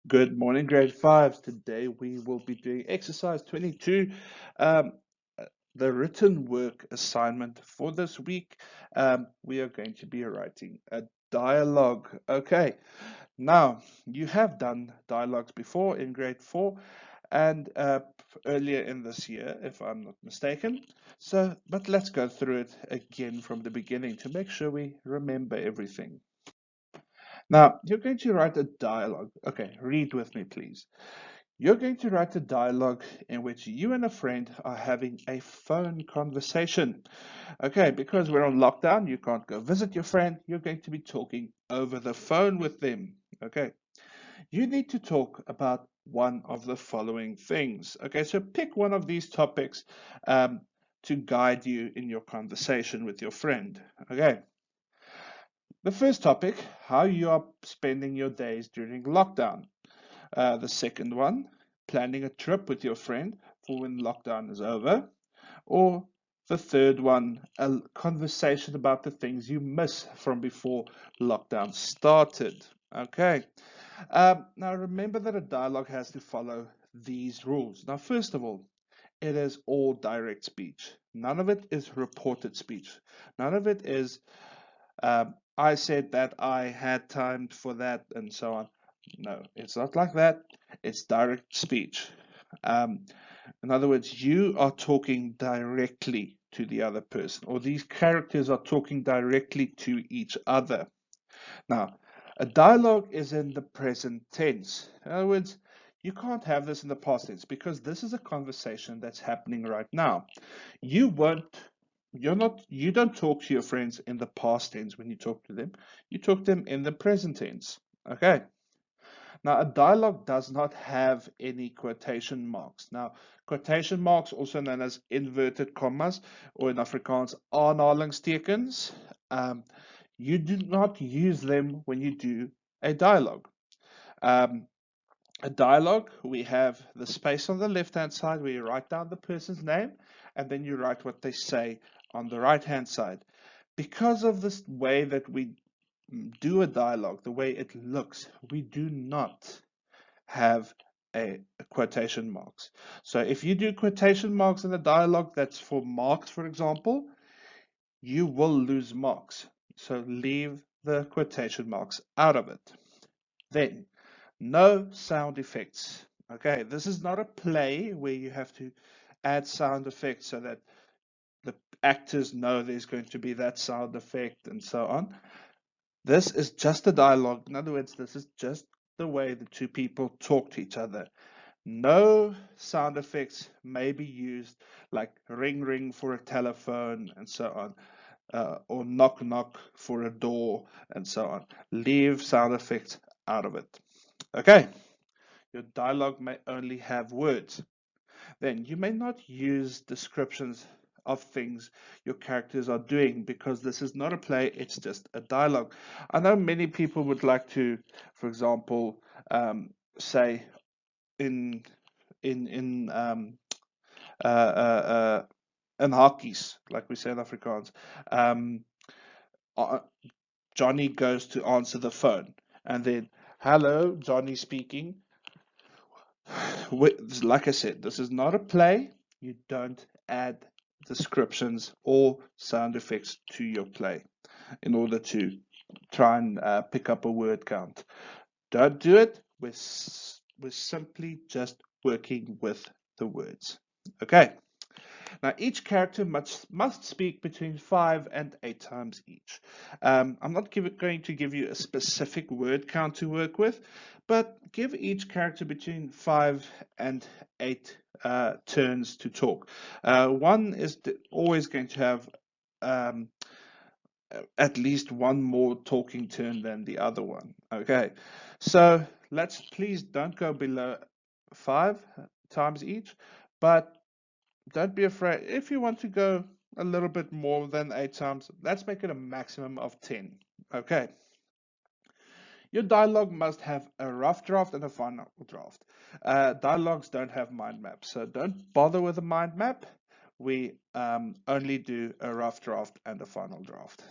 Good morning, grade fives. Today we will be doing exercise 22, um, the written work assignment for this week. We are going to be writing a dialogue. Okay, now you have done dialogues before in grade four and earlier in this year, if I'm not mistaken. But let's go through it again from the beginning to make sure we remember everything. Now, you're going to write a dialogue. Okay, read with me, please. You're going to write a dialogue in which you and a friend are having a phone conversation. Okay, because we're on lockdown, you can't go visit your friend. You're going to be talking over the phone with them. Okay, you need to talk about one of the following things. Okay, so pick one of these topics um, to guide you in your conversation with your friend. Okay, the first topic, how you are spending your days during lockdown. The second one, planning a trip with your friend for when lockdown is over. Or the third one, a conversation about the things you miss from before lockdown started. Okay. Now remember that a dialogue has to follow these rules. Now, first of all, it is all direct speech. None of it is reported speech. None of it is I said that I had time for that and so on. No, it's not like that. It's direct speech. Um, in other words, you are talking directly to the other person, or these characters are talking directly to each other. Now, a dialogue is in the present tense. In other words, you can't have this in the past tense because this is a conversation that's happening right now. You won't, you don't talk to your friends in the past tense when you talk to them. You talk to them in the present tense. Okay. Now, a dialogue does not have any quotation marks. Now, quotation marks, also known as inverted commas, or in Afrikaans, aanhalingstekens, you do not use them when you do a dialogue. Um, a dialogue, we have the space on the left-hand side where you write down the person's name, and then you write what they say on the right-hand side. Because of this way that we do a dialogue, the way it looks, we do not have a quotation marks. So if you do quotation marks in a dialogue that's for marks, for example, you will lose marks. So leave the quotation marks out of it. Then, no sound effects. Okay, this is not a play where you have to add sound effects so that the actors know there's going to be that sound effect and so on. This is just a dialogue. In other words, this is just the way the two people talk to each other. No sound effects may be used, like ring ring for a telephone and so on, or knock knock for a door and so on. Leave sound effects out of it. Okay, your dialogue may only have words. Then you may not use descriptions of things your characters are doing because this is not a play, it's just a dialogue. I know many people would like to, for example, say in in uh, in hakkies, like we say in Afrikaans. Um, uh, Johnny goes to answer the phone, and then, hello, Johnny speaking. Like I said, this is not a play. You don't add descriptions or sound effects to your play in order to try and pick up a word count. Don't do it. We're simply just working with the words. Okay. Now, each character must speak between 5 and 8 times each. I'm not going to give you a specific word count to work with, but give each character between 5 and 8 turns to talk. One is always going to have um, at least one more talking turn than the other one. Okay, so let's please don't go below 5 times each, but don't be afraid. If you want to go a little bit more than 8 times, let's make it a maximum of 10. Okay. Your dialogue must have a rough draft and a final draft. Dialogues don't have mind maps, so don't bother with a mind map. We only do a rough draft and a final draft.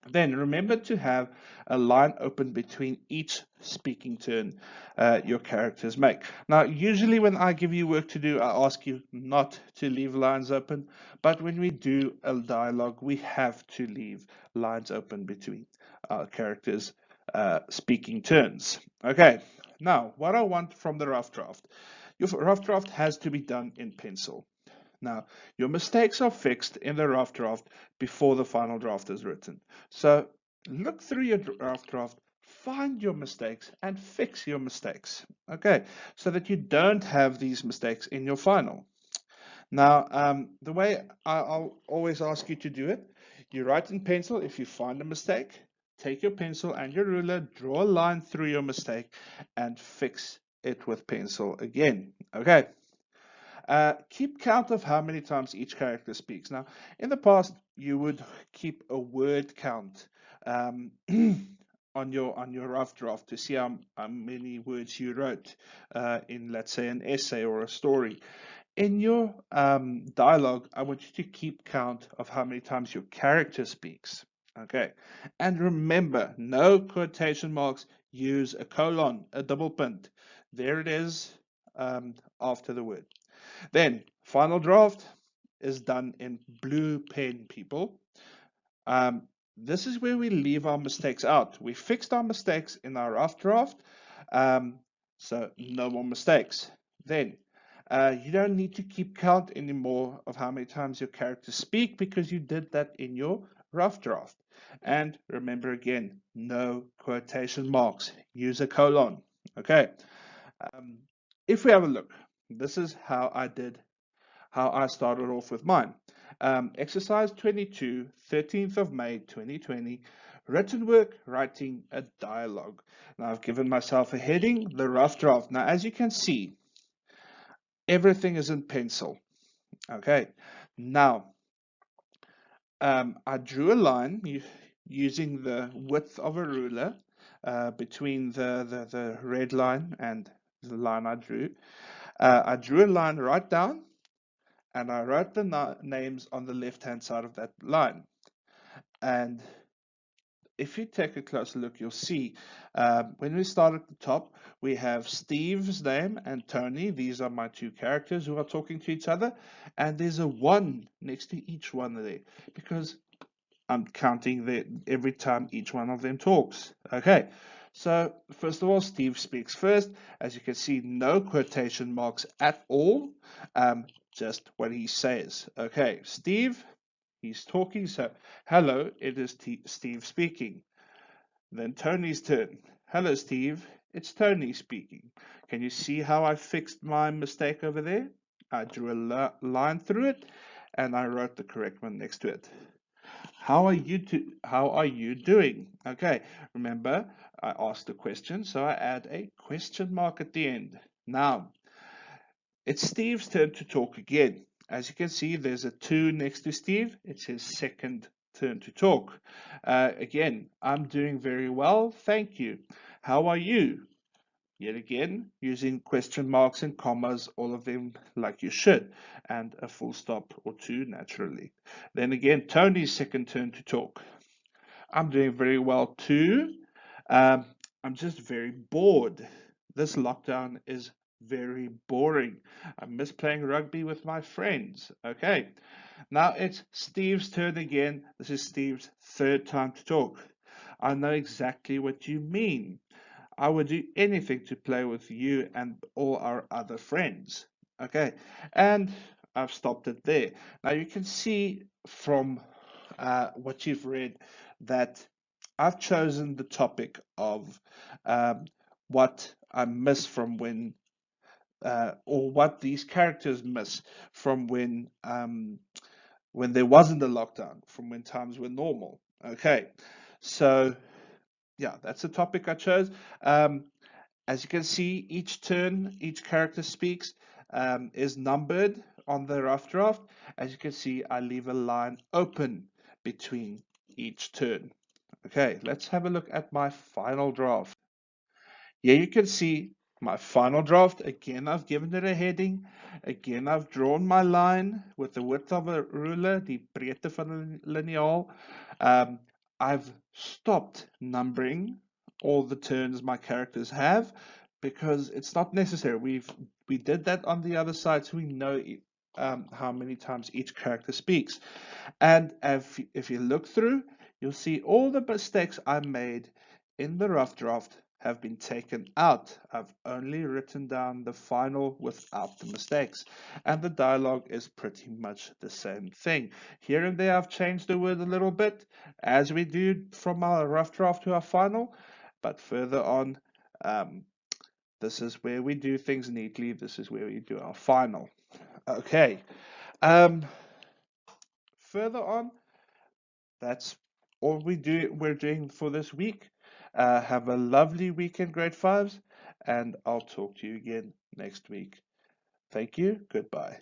Then remember to have a line open between each speaking turn your characters make. Now, usually when I give you work to do, I ask you not to leave lines open, but when we do a dialogue, we have to leave lines open between our characters' speaking turns. Okay, now what I want from the rough draft. Your rough draft has to be done in pencil. Now, your mistakes are fixed in the rough draft before the final draft is written. So look through your rough draft, find your mistakes, and fix your mistakes. Okay, so that you don't have these mistakes in your final. Now, the way I'll always ask you to do it, you write in pencil. If you find a mistake, take your pencil and your ruler, draw a line through your mistake, and fix it with pencil again. Okay. Keep count of how many times each character speaks. Now, in the past, you would keep a word count on your rough draft to see how many words you wrote in, let's say, an essay or a story. In your dialogue, I want you to keep count of how many times your character speaks. Okay, and remember, no quotation marks. Use a colon, a double point. There it is after the word. Then, final draft is done in blue pen, people. Um, this is where we leave our mistakes out. We fixed our mistakes in our rough draft, um, so no more mistakes. Then, you don't need to keep count anymore of how many times your characters speak because you did that in your rough draft. And remember again, no quotation marks. Use a colon. Okay. Um, if we have a look, this is how I started off with mine. Exercise 22, 13th of May 2020, written work, writing a dialogue. Now I've given myself a heading, the rough draft. Now as you can see, everything is in pencil. Okay, now I drew a line using the width of a ruler between the red line and the line I drew. I drew a line right down and I wrote the names on the left hand side of that line. And if you take a closer look, you'll see when we start at the top, we have Steve's name and Tony. These are my two characters who are talking to each other. And there's a 1 next to each one there because I'm counting every time each one of them talks. Okay, so first of all, Steve speaks first. As you can see, no quotation marks at all, just what he says. Okay, Steve, he's talking, so hello, it is Steve speaking. Then Tony's turn. Hello, Steve, it's Tony speaking. Can you see how I fixed my mistake over there? I drew a line through it and I wrote the correct one next to it. How are you doing? Okay, remember I asked a question, so I add a question mark at the end. Now, it's Steve's turn to talk again. As you can see, there's a 2 next to Steve. It's his second turn to talk. Again, I'm doing very well, thank you. How are you? Yet again, using question marks and commas, all of them like you should, and a full stop or two naturally. Then again, Tony's second turn to talk. I'm doing very well too. Um, I'm just very bored. This lockdown is very boring. I miss playing rugby with my friends. Okay, now it's Steve's turn again. This is Steve's third time to talk. I know exactly what you mean. I would do anything to play with you and all our other friends. Okay, and I've stopped it there. Now you can see from what you've read that I've chosen the topic of um, what I miss from or what these characters miss from when there wasn't a lockdown, from when times were normal. Okay, so yeah, that's the topic I chose. Um, as you can see, each turn, each character speaks is numbered on the rough draft. As you can see, I leave a line open between each turn. Okay, let's have a look at my final draft. Here you can see my final draft. Again, I've given it a heading. Again, I've drawn my line with the width of a ruler, die breedte van 'n liniaal. Um, I've stopped numbering all the turns my characters have because it's not necessary. We did that on the other side, so we know how many times each character speaks. And if you look through, you'll see all the mistakes I made in the rough draft have been taken out. I've only written down the final without the mistakes. And the dialogue is pretty much the same thing. Here and there I've changed the word a little bit, as we do from our rough draft to our final. But further on, um, this is where we do things neatly. This is where we do our final. Okay. Um, Further on, that's all we're doing for this week. Have a lovely weekend, grade fives, and I'll talk to you again next week. Thank you. Goodbye.